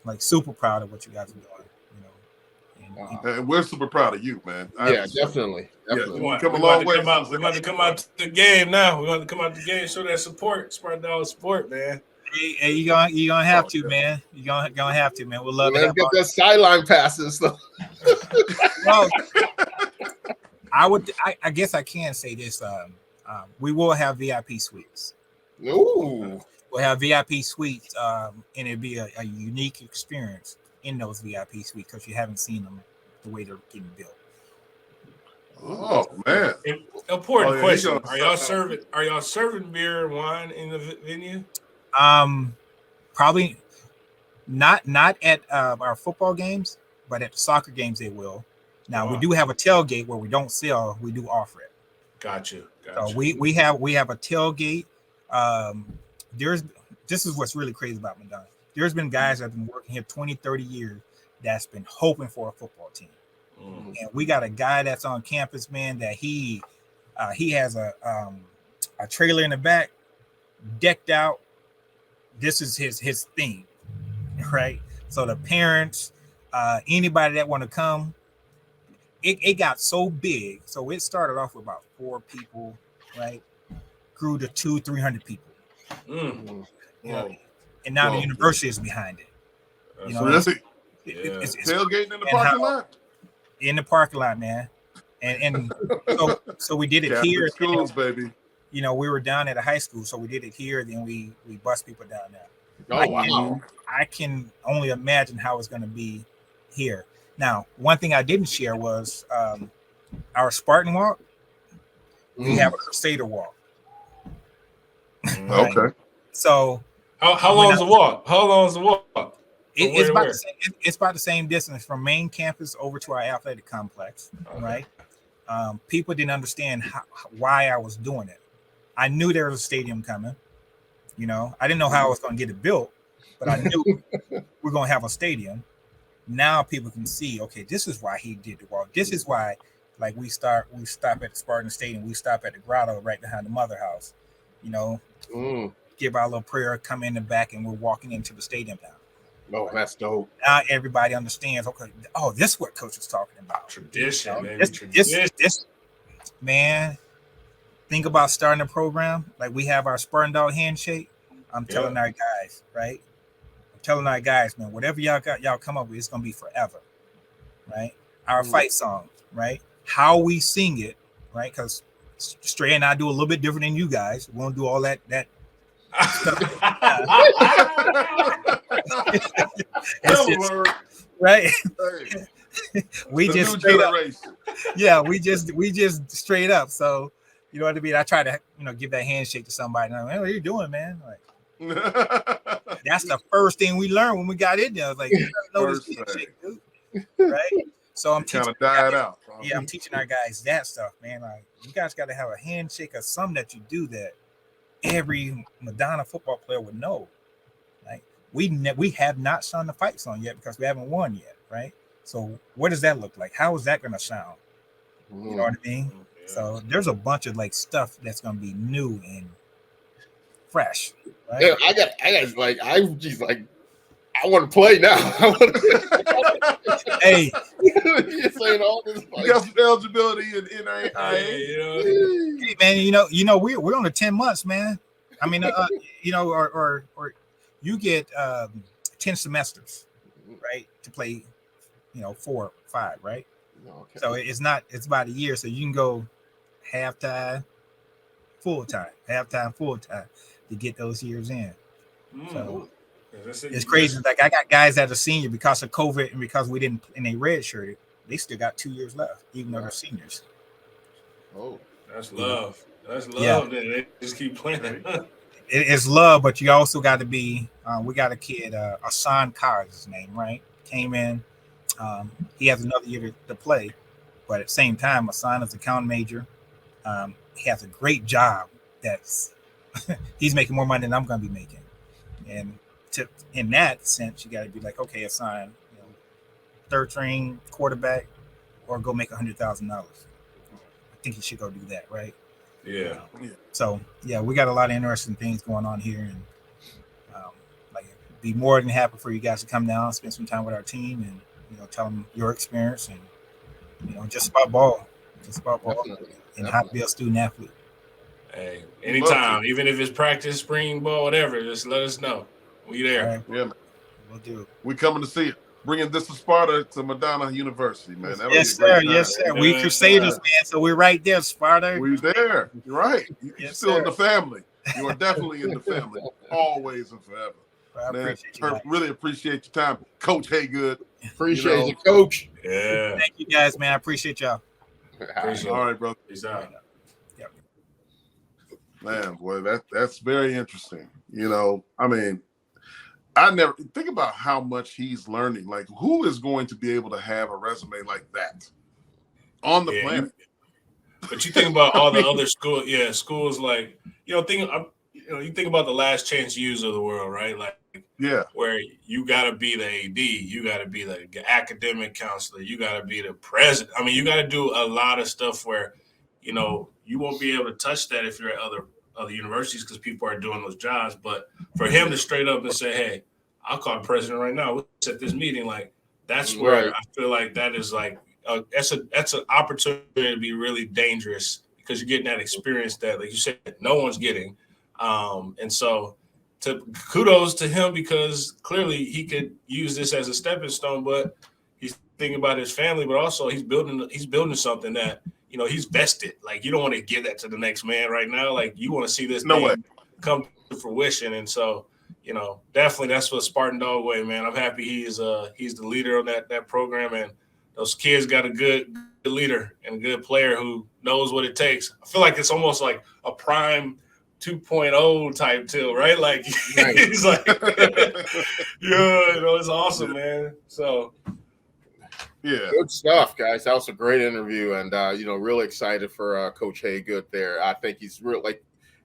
like super proud of what you guys are doing. And we're super proud of you, man. Yeah, definitely. Yeah, we come a long way. We're about to come out to the game now. We're going to come out to the game, show that support, Sparta support, man. Hey, you gonna have to, man. You gonna have to, man. We'll love to have get the sideline passes. So. Well, I guess I can say this. We will have VIP suites. Ooh. We'll have VIP suites, and it'll be a unique experience in those VIP suites because you haven't seen them the way they're getting built. Oh man! Important question: Are y'all serving beer and wine in the venue? Probably not at our football games, but at the soccer games they will. Now we do have a tailgate where we don't sell; we do offer it. Gotcha. So we have a tailgate. This is what's really crazy about Madonna. There's been guys that have been working here 20, 30 years that's been hoping for a football team. Mm. And we got a guy that's on campus, man, that he has a trailer in the back, decked out. This is his thing, right? So the parents, anybody that want to come, it got so big. So it started off with about 4 people, right? Grew to 200-300 people. Mm. And now the university is behind it. So that's it. It's tailgating in the parking lot. In the parking lot, man. And so we did it Catholic here. Schools, baby. We were down at a high school, so we did it here. Then we bus people down there. Oh, wow. I can only imagine how it's going to be here. Now, one thing I didn't share was our Spartan walk. We have a Crusader walk. Right? Okay. So how long is the walk? How long is the walk? It's about the same distance from main campus over to our athletic complex, right? People didn't understand why I was doing it. I knew there was a stadium coming. I didn't know how I was going to get it built, but I knew we're going to have a stadium. Now people can see, okay, this is why he did the walk. This is why, like, we stop at the Spartan Stadium, we stop at the grotto right behind the Mother House. Give our little prayer, come in the back, and we're walking into the stadium now. Oh, that's dope. Now everybody understands, okay, this is what Coach is talking about. Tradition, man. This, man, think about starting a program. Like, we have our Spartan Dog handshake. I'm telling our guys, right? I'm telling our guys, man, whatever y'all come up with, it's going to be forever, right? Our fight song, right? How we sing it, right? Because Stray and I do a little bit different than you guys. We won't do all that stuff. Right? We just straight up. We just straight up. So you know what I mean? I try to give that handshake to somebody. And I'm like, what are you doing, man? Like, that's the first thing we learned when we got in there. I was like, you gotta know this handshake, dude. Right? So I'm teaching out. Yeah, I'm teaching our guys that stuff, man. Like, you guys got to have a handshake or something that you do that every Madonna football player would know. Like, we have not sung the fight song yet because we haven't won yet, right? So what does that look like? How is that going to sound? You know what I mean? Yeah. So there's a bunch of like stuff that's going to be new and fresh. Right? Yeah, I want to play now. Hey, you're saying all this. You got some eligibility in NAIA. Hey, man, we're on the 10 months, man. I mean, or you get 10 semesters, right, to play, 4 or 5, right? Okay. So it's about a year. So you can go halftime, full time to get those years in. So it's crazy. Like, I got guys that are senior because of COVID and because we didn't, and they redshirted, they still got 2 years left, even though they're seniors. Oh, That's love. That's love. Yeah. That they just keep playing. It's love, but you also got to be. We got a kid, Asan Kar is his name, right? Came in. He has another year to play, but at the same time, Asan is a account major. He has a great job. That's he's making more money than I'm going to be making, and in that sense, you got to be like, okay, Asan, third string quarterback, or go make $100,000. I think he should go do that, right? Yeah. So yeah, we got a lot of interesting things going on here, and be more than happy for you guys to come down, spend some time with our team, and tell them your experience, and just about ball, and how to be a student athlete. Hey, anytime, even if it's practice, spring ball, whatever, just let us know. We there. Right. Yeah, man. We'll do it. We coming to see it. Bringing this to Sparta to Madonna University, man. That'll Yes, be a great sir. time. Yes, sir. We Crusaders, man. So we're right there, Sparta. We're there. You're right. You're Yes, still in sir. the family. You are definitely in the family, always and forever. I Man, appreciate you guys. really appreciate your time, Coach Haygood. Appreciate you, Coach. Yeah. Thank you guys, man. I appreciate y'all. Appreciate All it. right, brother. Peace out. Yep. Man, boy, that's very interesting. I mean, I never think about how much he's learning. Like, who is going to be able to have a resume like that on the planet? But you think about all the other schools like you think about the last chance U's of the world, right? Like, yeah, where you got to be the AD, you got to be the academic counselor, you got to be the president. I mean, you got to do a lot of stuff where you won't be able to touch that if you're at other universities because people are doing those jobs. But for him to straight up and say, "Hey, I'll call the president right now. We'll set this meeting." Like, that's where I feel like that is like that's an opportunity to be really dangerous because you're getting that experience that, like you said, no one's getting. And so, kudos to him because clearly he could use this as a stepping stone. But he's thinking about his family, but also he's building something that he's vested. Like, you don't want to give that to the next man right now. Like, you want to see this come to fruition. And so, definitely that's what Spartan Dog Way, man. I'm happy he's the leader of that program, and those kids got a good leader and a good player who knows what it takes. I feel like it's almost like a prime 2.0 type deal, right? Like, he's like, it's awesome, man. So, yeah, good stuff, guys. That was a great interview, and really excited for Coach Haygood there. I think he's real, like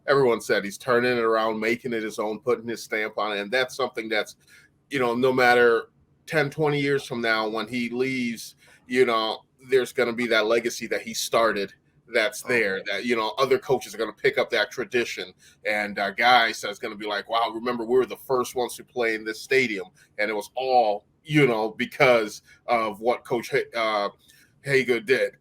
everyone said, he's turning it around, making it his own, putting his stamp on it, and that's something that's, no matter 10, 20 years from now when he leaves, there's going to be that legacy that he started that's there, that, other coaches are going to pick up that tradition. And guys that's going to be like, wow, remember, we were the first ones to play in this stadium. And it was all, because of what Coach Haygood did.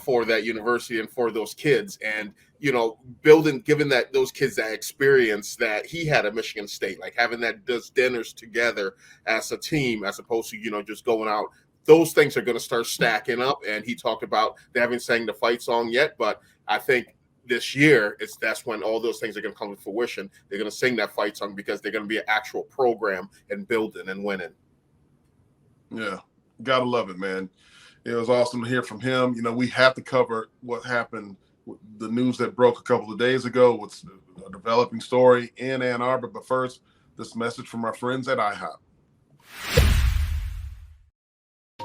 For that university and for those kids, and giving those kids that experience that he had at Michigan State, like having those dinners together as a team, as opposed to just going out. Those things are going to start stacking up. And he talked about they haven't sang the fight song yet, but I think this year that's when all those things are going to come to fruition. They're going to sing that fight song because they're going to be an actual program and building and winning. Yeah, gotta love it, man. It was awesome to hear from him. We have to cover what happened, the news that broke a couple of days ago with a developing story in Ann Arbor. But first, this message from our friends at IHOP.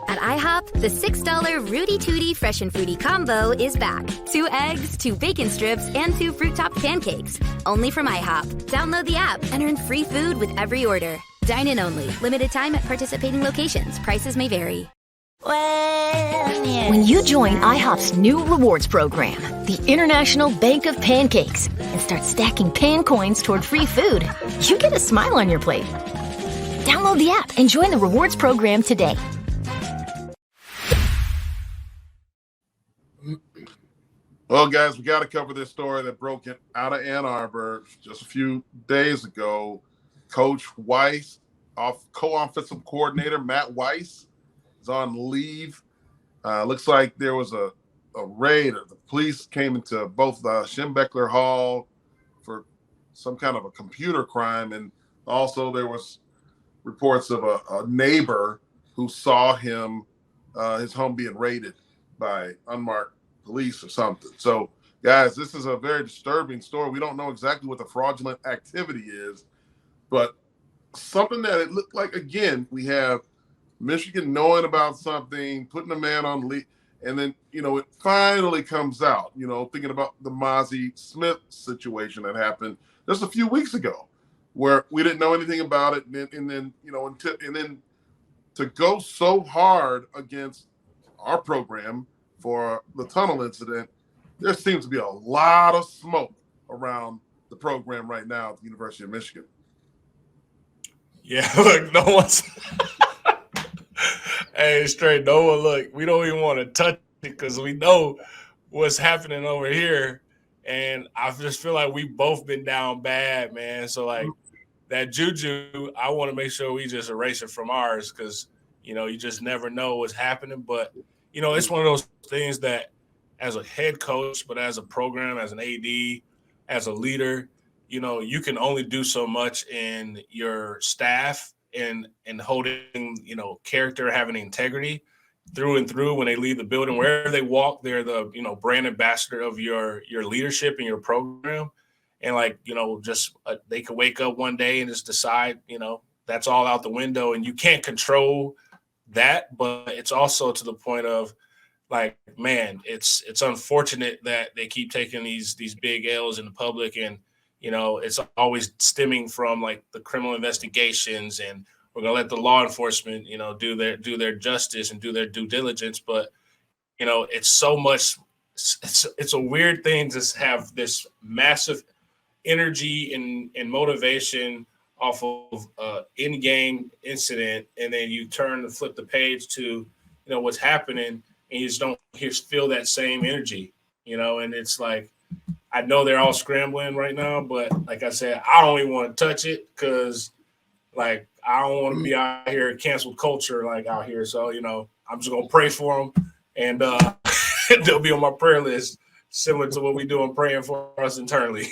At IHOP, the $6 Rudy Tooty Fresh and Fruity combo is back. 2 eggs, 2 bacon strips, and 2 fruit-topped pancakes. Only from IHOP. Download the app and earn free food with every order. Dine in only. Limited time at participating locations. Prices may vary. When you join IHOP's new rewards program, the International Bank of Pancakes, and start stacking pan coins toward free food, you get a smile on your plate. Download the app and join the rewards program today. Well, guys, we got to cover this story that broke out of Ann Arbor just a few days ago. Coach Weiss, co-offensive coordinator Matt Weiss, is on leave. Looks like there was a raid. The police came into both Schembechler Hall for some kind of a computer crime, and also there was reports of a neighbor who saw him, his home being raided by unmarked police or something. So, guys, this is a very disturbing story. We don't know exactly what the fraudulent activity is, but something that it looked like, again, we have Michigan knowing about something, putting a man on leave, and then, it finally comes out, thinking about the Mozzie Smith situation that happened just a few weeks ago, where we didn't know anything about it. And then to go so hard against our program for the tunnel incident, there seems to be a lot of smoke around the program right now at the University of Michigan. Yeah, look, no one's hey, straight, no one, look, we don't even want to touch it because we know what's happening over here. And I just feel like we've both been down bad, man. So, like, that juju, I want to make sure we just erase it from ours because, you just never know what's happening. But, it's one of those things that as a head coach, but as a program, as an AD, as a leader, you can only do so much in your staff and holding, character, having integrity through and through when they leave the building. Wherever they walk, they're the, brand ambassador of your leadership and your program. And they could wake up one day and just decide, that's all out the window and you can't control that. But it's also to the point of, like, man, it's unfortunate that they keep taking these big L's in the public, and it's always stemming from like the criminal investigations, and we're gonna let the law enforcement do their justice and do their due diligence. But it's so much. It's a weird thing to have this massive energy and motivation off of in-game incident, and then you flip the page to what's happening. And you just don't feel that same energy, and it's like, I know they're all scrambling right now, but like I said, I don't even want to touch it because, like, I don't want to be out here canceled culture, like, out here. So, I'm just going to pray for them, and they'll be on my prayer list, similar to what we do in praying for us internally.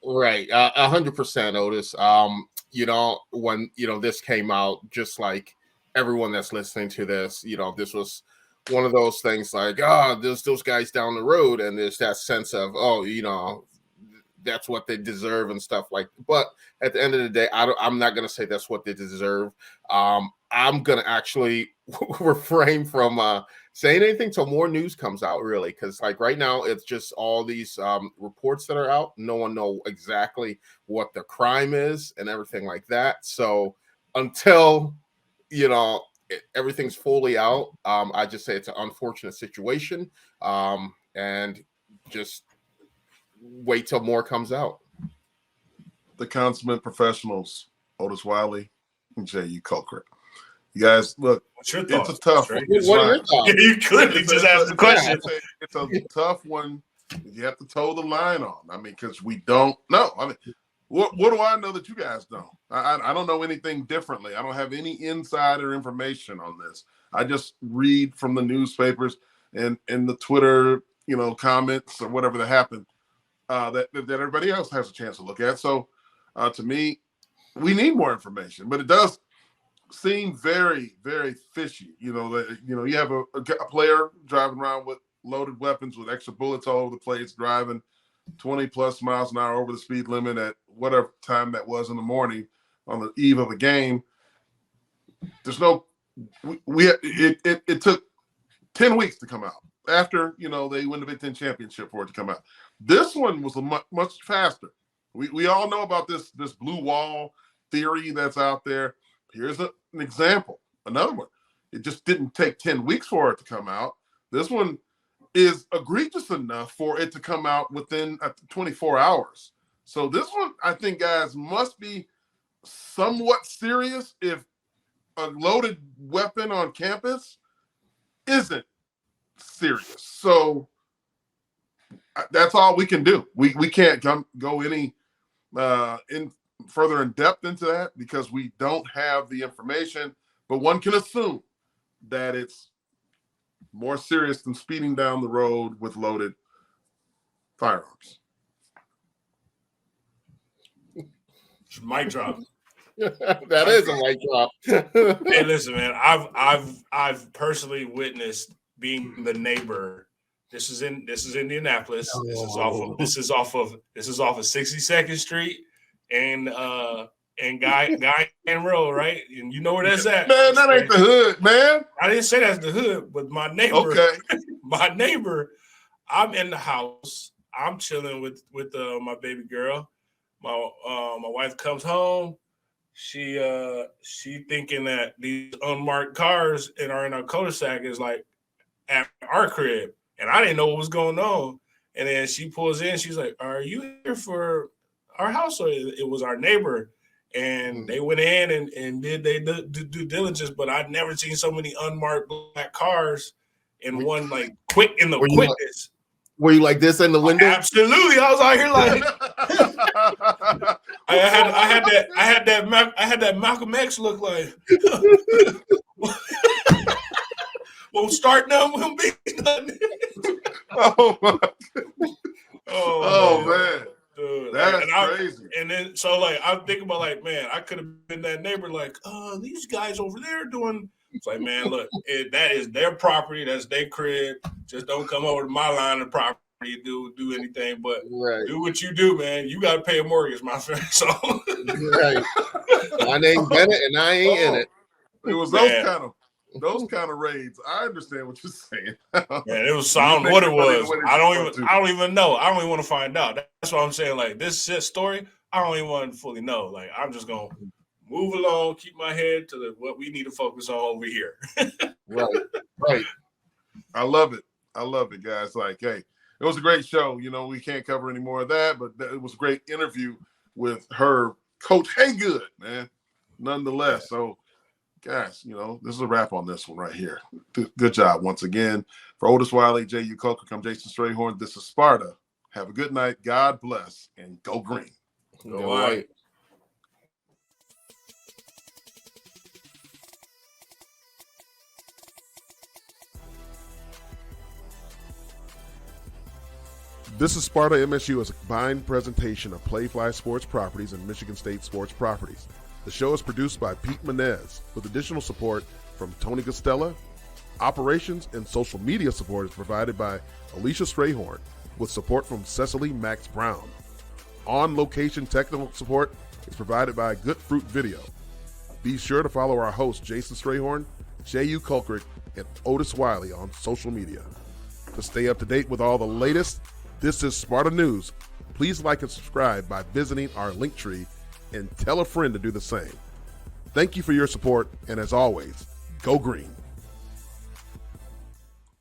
Right. 100%, Otis. When, this came out, just like everyone that's listening to this, this was one of those things like, there's those guys down the road, and there's that sense of, that's what they deserve and stuff like. But at the end of the day, I'm not going to say that's what they deserve. I'm going to actually refrain from saying anything till more news comes out, really, because like right now it's just all these reports that are out. No one know exactly what the crime is and everything like that. So until everything's fully out, I just say it's an unfortunate situation, and just wait till more comes out. The consummate professionals, Otis Wiley and Jehuu Caulcrick. You guys, look, What's your it's thoughts? a tough one. What are your thoughts? You clearly just asked the question. It's a tough one. You have to toe the line on. I mean, because we don't know. I mean, what do I know that you guys don't? I don't know anything differently. I don't have any insider information on this. I just read from the newspapers and the Twitter, comments or whatever that happened that everybody else has a chance to look at. So to me, we need more information, but it does seem very, very fishy. You have a player driving around with loaded weapons with extra bullets all over the place, driving 20 plus miles an hour over the speed limit at whatever time that was in the morning on the eve of a game. There's no, it took 10 weeks to come out after, they win the Big Ten championship for it to come out. This one was much faster. We all know about this blue wall theory that's out there. Here's an example, another one. It just didn't take 10 weeks for it to come out. This one is egregious enough for it to come out within 24 hours. So this one, I think, guys, must be somewhat serious if a loaded weapon on campus isn't serious. So that's all we can do. We can't go any further in depth into that because we don't have the information, but one can assume that it's more serious than speeding down the road with loaded firearms. Mic drop. That is a mic drop. Hey, listen, man. I've personally witnessed being the neighbor This is Indianapolis. This is off of 62nd Street and Guy and Road, right? And you know where that's at. Man, that ain't the hood, man. I didn't say that's the hood, but my neighbor, my neighbor, I'm in the house. I'm chilling with my baby girl. My wife comes home. She thinking that these unmarked cars are in our cul-de-sac is like at our crib. And I didn't know what was going on. And then she pulls in. She's like, "Are you here for our house?" Or it was our neighbor. And they went in and did they due diligence. But I'd never seen so many unmarked black cars in one, like, quickness. Were you like this in the window? Absolutely. I was out here like I had that Malcolm X look like. Won't start now. Won't be nothing. Oh man. Dude, that's crazy. And then so like I'm thinking about like, man, I could have been that neighbor like, these guys over there doing. It's like, man, look, that is their property. That's their crib. Just don't come over to my line of property and do anything. But do what you do, man. You got to pay a mortgage, my friend. So right. My name's Bennett, and I ain't in it. It was those kind of raids. I understand what you're saying. Man, it was sound what it was. I don't even know. I don't even want to find out. That's what I'm saying. Like this shit story, I don't even want to fully know. Like I'm just gonna move along, keep my head to what we need to focus on over here. Right. I love it, guys. Like, hey, it was a great show. You know, we can't cover any more of that, but it was a great interview with her, Coach Haygood, man. Nonetheless, so. Guys, you know, this is a wrap on this one right here. Good job once again. For Otis Wiley, Jehuu Caulcrick, I'm Jason Strayhorn. This is Sparta. Have a good night. God bless, and go green. Go white. This is Sparta MSU as a combined presentation of Playfly Sports Properties and Michigan State Sports Properties. The show is produced by Pete Menez with additional support from Tony Costella. Operations and social media support is provided by Alicia Strayhorn with support from Cecily Max Brown. On-location technical support is provided by Good Fruit Video. Be sure to follow our hosts Jason Strayhorn, Jehuu Caulcrick, and Otis Wiley on social media. To stay up to date with all the latest, this is Sparta News. Please like and subscribe by visiting our link tree and tell a friend to do the same. Thank you for your support, and as always, go green.